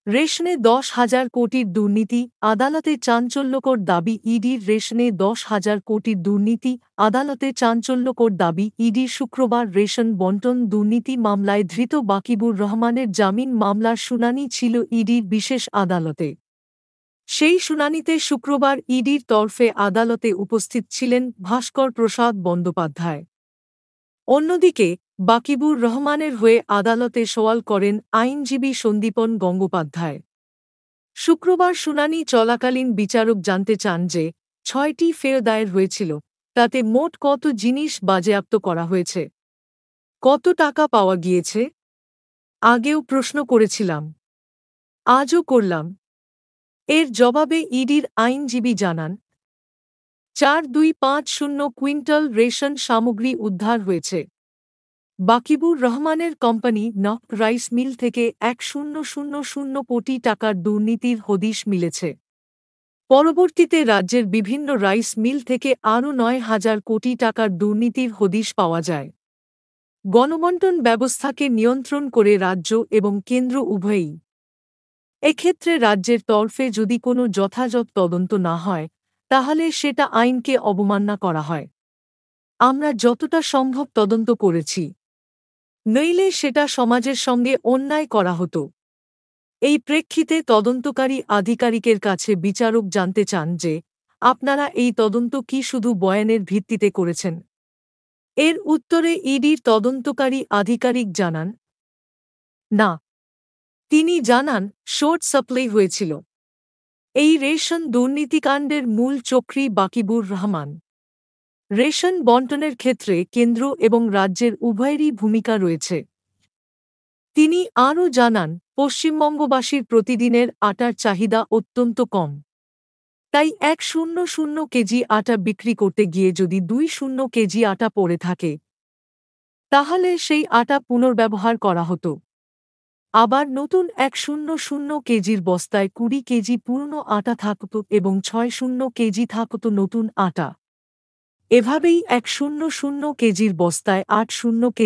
রেশনে 10,000 কোটির দুর্নীতি আদালতে চাঞ্চল্যকর দাবি ইডির রেশনে 10,000 কোটির দুর্নীতি আদালতে চাঞ্চল্যকর দাবি ইডির শুক্রবার রেশন বণ্টন দুর্নীতি মামলায় ধৃত বাকিবুর রহমানের জামিন মামলার শুনানি ছিল ইডির বিশেষ আদালতে। সেই শুনানিতে শুক্রবার ইডির তরফে আদালতে উপস্থিত ছিলেন ভাস্কর প্রসাদ বন্দ্যোপাধ্যায়। অন্যদিকে বাকিবুর রহমানের হয়ে আদালতে সওয়াল করেন আইনজীবী সন্দীপন গঙ্গোপাধ্যায়। শুক্রবার শুনানি চলাকালীন বিচারক জানতে চান যে 6টি ফের দায়ের হয়েছিল, তাতে মোট কত জিনিস বাজেয়াপ্ত করা হয়েছে, কত টাকা পাওয়া গিয়েছে। আগেও প্রশ্ন করেছিলাম, আজও করলাম। এর জবাবে ইডির আইনজীবী জানান, 4,250 কুইন্টাল রেশন সামগ্রী উদ্ধার হয়েছে। বাকিবুর রহমানের কোম্পানি নক রাইস মিল থেকে 1,000 কোটি টাকার দুর্নীতির হদিশ মিলেছে। পরবর্তীতে রাজ্যের বিভিন্ন রাইস মিল থেকে আরও 9,000 কোটি টাকার দুর্নীতির হদিশ পাওয়া যায়। গণবণ্টন ব্যবস্থাকে নিয়ন্ত্রণ করে রাজ্য এবং কেন্দ্র উভয়ই। এক্ষেত্রে রাজ্যের তরফে যদি কোনো যথাযথ তদন্ত না হয়, তাহলে সেটা আইনকে অবমাননা করা হয়। আমরা যতটা সম্ভব তদন্ত করেছি, নইলে সেটা সমাজের সঙ্গে অন্যায় করা হতো। এই প্রেক্ষিতে তদন্তকারী আধিকারিকের কাছে বিচারক জানতে চান যে আপনারা এই তদন্ত কি শুধু বয়ানের ভিত্তিতে করেছেন। এর উত্তরে ইডির তদন্তকারী আধিকারিক জানান, না। তিনি জানান, শর্ট সাপ্লাই হয়েছিল। এই রেশন দুর্নীতিকাণ্ডের মূল চক্রী বাকিবুর রহমান। রেশন বণ্টনের ক্ষেত্রে কেন্দ্র এবং রাজ্যের উভয়েরই ভূমিকা রয়েছে। তিনি আরও জানান, পশ্চিমবঙ্গবাসীর প্রতিদিনের আটার চাহিদা অত্যন্ত কম। তাই 1,000 কেজি আটা বিক্রি করতে গিয়ে যদি 2,000 কেজি আটা পড়ে থাকে, তাহলে সেই আটা পুনর্ব্যবহার করা হতো। আবার নতুন 1,000 কেজির বস্তায় 20 কেজি পুরনো আটা থাকত এবং 6,000 কেজি থাকত নতুন আটা। এভাবেই 1,000 কেজির বস্তায় 8,000 কেজি